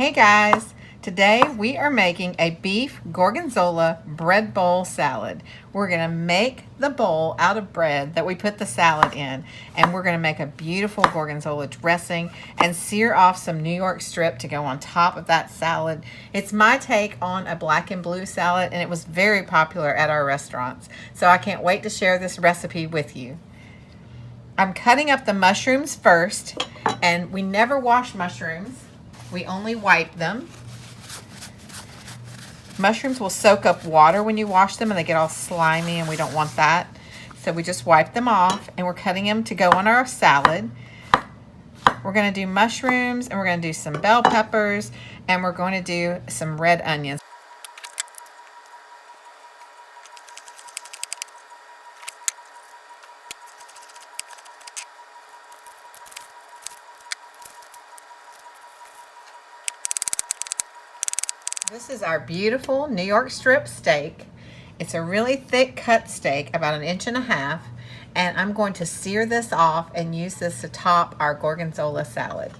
Hey guys, today we are making a beef gorgonzola bread bowl salad. We're going to make the bowl out of bread that we put the salad in, and we're going to make a beautiful gorgonzola dressing and sear off some New York strip to go on top of that salad. It's my take on a black and blue salad, and it was very popular at our restaurants, so I can't wait to share this recipe with you. I'm cutting up the mushrooms first, and we never wash mushrooms. We only wipe them. Mushrooms will soak up water when you wash them and they get all slimy, and we don't want that. So we just wipe them off, and we're cutting them to go on our salad. We're going to do mushrooms, and we're going to do some bell peppers, and we're going to do some red onions. This is our beautiful New York strip steak. It's a really thick cut steak, about 1.5 inches, and I'm going to sear this off and use this to top our gorgonzola salad.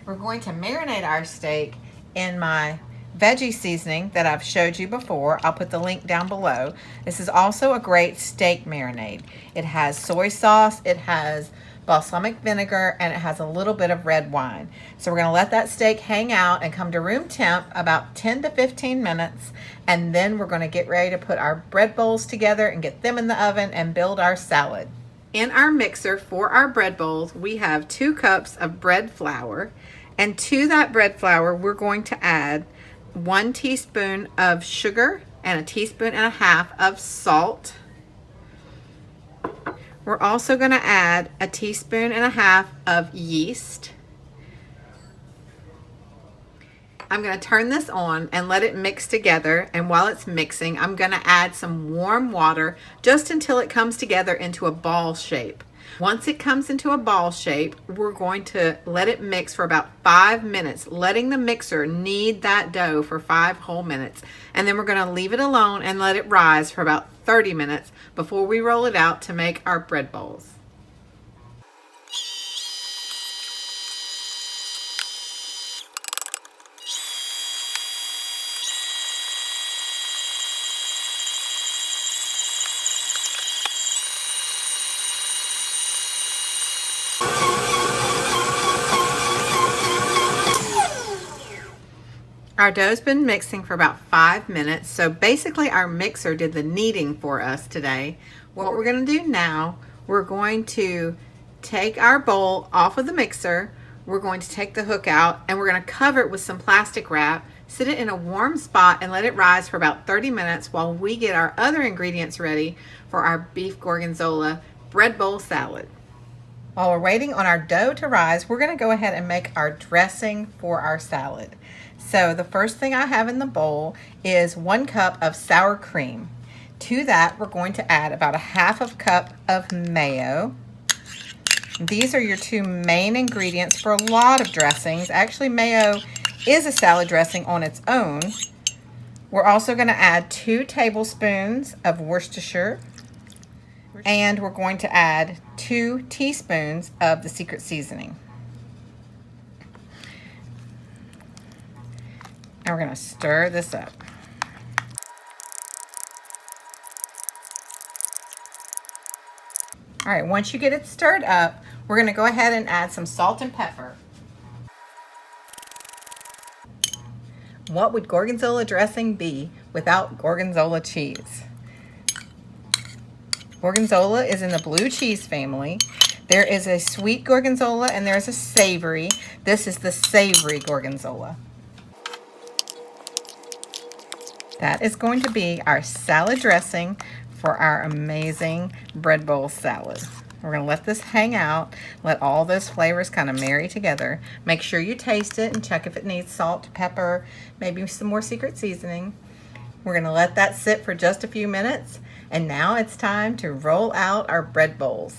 We're going to marinate our steak in my veggie seasoning that I've showed you before. I'll put the link down below. This is also a great steak marinade. It has soy sauce, it has balsamic vinegar, and it has a little bit of red wine. So we're going to let that steak hang out and come to room temp about 10 to 15 minutes, and then we're going to get ready to put our bread bowls together and get them in the oven and build our salad. In our mixer for our bread bowls, we have 2 cups of bread flour, and to that bread flour we're going to add 1 teaspoon of sugar and 1.5 teaspoons of salt. We're also going to add 1.5 teaspoons of yeast. I'm going to turn this on and let it mix together, and while it's mixing, I'm going to add some warm water just until it comes together into a ball shape. Once it comes into a ball shape, we're going to let it mix for about 5 minutes, letting the mixer knead that dough for 5 whole minutes. And then we're going to leave it alone and let it rise for about 30 minutes before we roll it out to make our bread bowls. Our dough's been mixing for about 5 minutes, so basically our mixer did the kneading for us today. What we're going to do now, we're going to take our bowl off of the mixer, we're going to take the hook out, and we're going to cover it with some plastic wrap, sit it in a warm spot, and let it rise for about 30 minutes while we get our other ingredients ready for our beef gorgonzola bread bowl salad. While we're waiting on our dough to rise, we're going to go ahead and make our dressing for our salad. So the first thing I have in the bowl is 1 cup of sour cream. To that, we're going to add about 1/2 cup of mayo. These are your 2 main ingredients for a lot of dressings. Actually, mayo is a salad dressing on its own. We're also going to add 2 tablespoons of Worcestershire, and we're going to add 2 teaspoons of the secret seasoning. And we're going to stir this up. All right, once you get it stirred up, we're going to go ahead and add some salt and pepper. What would gorgonzola dressing be without gorgonzola cheese? Gorgonzola is in the blue cheese family. There is a sweet gorgonzola and there's a savory. This is the savory gorgonzola. That is going to be our salad dressing for our amazing bread bowl salad. We're going to let this hang out, let all those flavors kind of marry together. Make sure you taste it and check if it needs salt, pepper, maybe some more secret seasoning. We're going to let that sit for just a few minutes, and now it's time to roll out our bread bowls.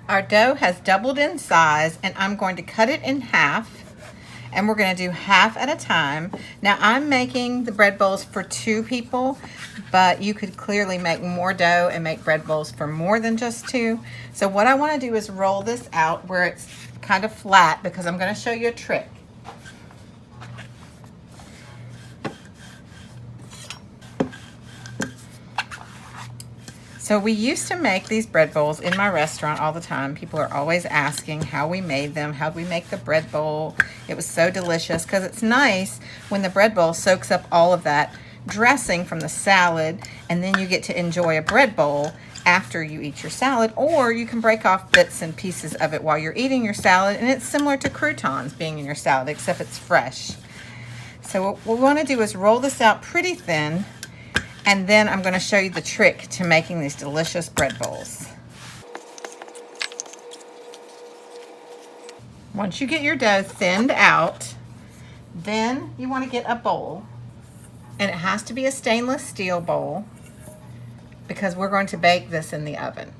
Our dough has doubled in size, and I'm going to cut it in half. And we're going to do half at a time. Now I'm making the bread bowls for 2 people, but you could clearly make more dough and make bread bowls for more than just 2. So what I want to do is roll this out where it's kind of flat, because I'm going to show you a trick. So we used to make these bread bowls in my restaurant all the time. People are always asking how we made them, how we make the bread bowl. It was so delicious because it's nice when the bread bowl soaks up all of that dressing from the salad, and then you get to enjoy a bread bowl after you eat your salad, or you can break off bits and pieces of it while you're eating your salad, and it's similar to croutons being in your salad, except it's fresh. So what we want to do is roll this out pretty thin, and then I'm going to show you the trick to making these delicious bread bowls. Once you get your dough thinned out, then you want to get a bowl, and it has to be a stainless steel bowl because we're going to bake this in the oven.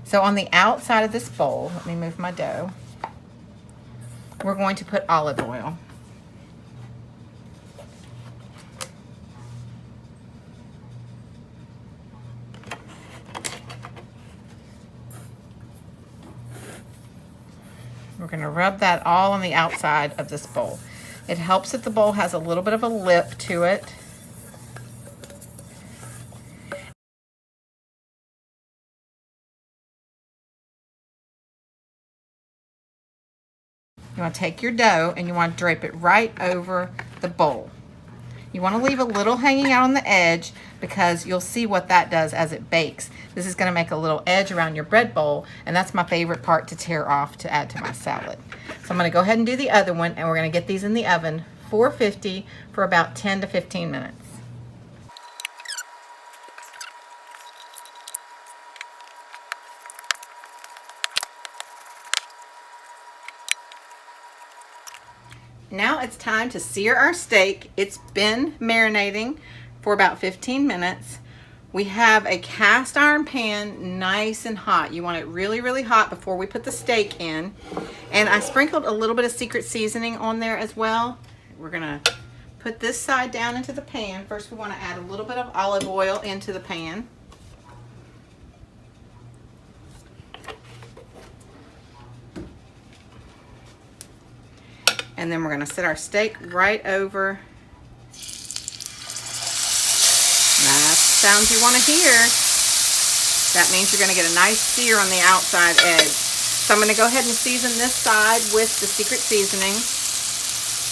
So on the outside of this bowl, let me move my dough, we're going to put olive oil. We're going to rub that all on the outside of this bowl. It helps that the bowl has a little bit of a lip to it. You want to take your dough and you want to drape it right over the bowl. You want to leave a little hanging out on the edge because you'll see what that does as it bakes. This is going to make a little edge around your bread bowl, and that's my favorite part to tear off to add to my salad. So I'm going to go ahead and do the other one, and we're going to get these in the oven, 450, for about 10 to 15 minutes. Now it's time to sear our steak. It's been marinating for about 15 minutes. We have a cast iron pan, nice and hot. You want it really, really hot before we put the steak in. And I sprinkled a little bit of secret seasoning on there as well. We're gonna put this side down into the pan. First we wanna add a little bit of olive oil into the pan. And then we're going to set our steak right over. That's the sound you want to hear. That means you're going to get a nice sear on the outside edge. So I'm going to go ahead and season this side with the secret seasoning.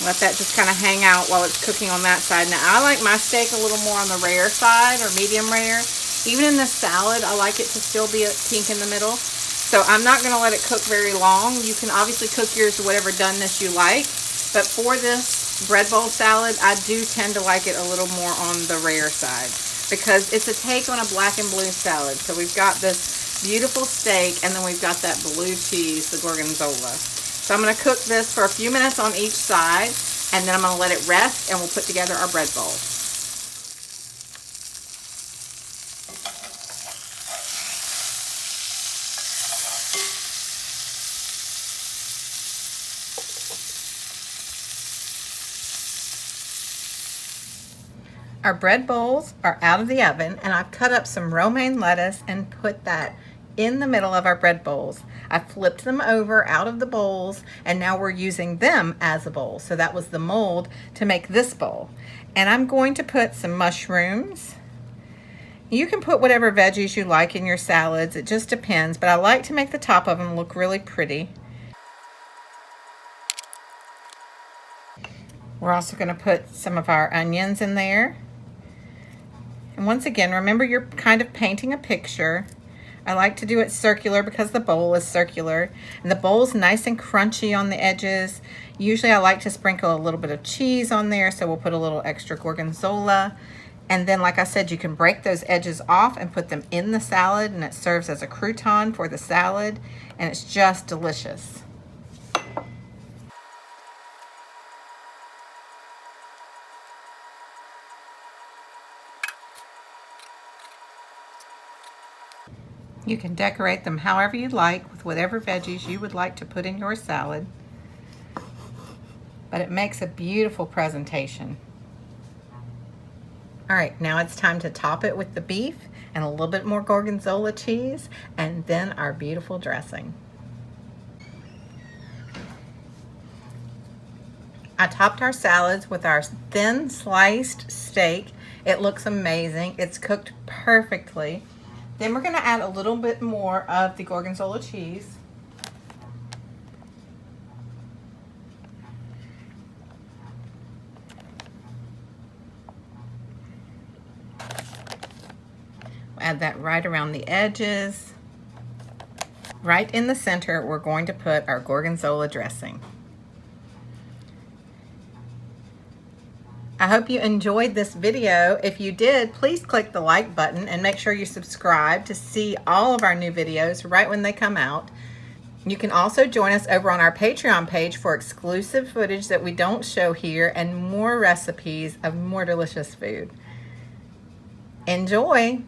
Let that just kind of hang out while it's cooking on that side. Now I like my steak a little more on the rare side, or medium rare. Even in this salad, I like it to still be pink in the middle. So I'm not going to let it cook very long. You can obviously cook yours to whatever doneness you like. But for this bread bowl salad, I do tend to like it a little more on the rare side because it's a take on a black and blue salad. So we've got this beautiful steak, and then we've got that blue cheese, the Gorgonzola. So I'm going to cook this for a few minutes on each side, and then I'm going to let it rest, and we'll put together our bread bowl. Our bread bowls are out of the oven, and I've cut up some romaine lettuce and put that in the middle of our bread bowls. I flipped them over out of the bowls, and now we're using them as a bowl. So that was the mold to make this bowl. And I'm going to put some mushrooms. You can put whatever veggies you like in your salads. It just depends, but I like to make the top of them look really pretty. We're also going to put some of our onions in there. And once again, remember you're kind of painting a picture. I like to do it circular because the bowl is circular. And the bowl's nice and crunchy on the edges. Usually I like to sprinkle a little bit of cheese on there, so we'll put a little extra Gorgonzola. And then, like I said, you can break those edges off and put them in the salad, and it serves as a crouton for the salad, and it's just delicious. You can decorate them however you like with whatever veggies you would like to put in your salad. But it makes a beautiful presentation. All right, now it's time to top it with the beef and a little bit more Gorgonzola cheese, and then our beautiful dressing. I topped our salads with our thin sliced steak. It looks amazing. It's cooked perfectly. Then we're going to add a little bit more of the Gorgonzola cheese. Add that right around the edges. Right in the center, we're going to put our Gorgonzola dressing. I hope you enjoyed this video. If you did, please click the like button and make sure you subscribe to see all of our new videos right when they come out. You can also join us over on our Patreon page for exclusive footage that we don't show here and more recipes of more delicious food. Enjoy!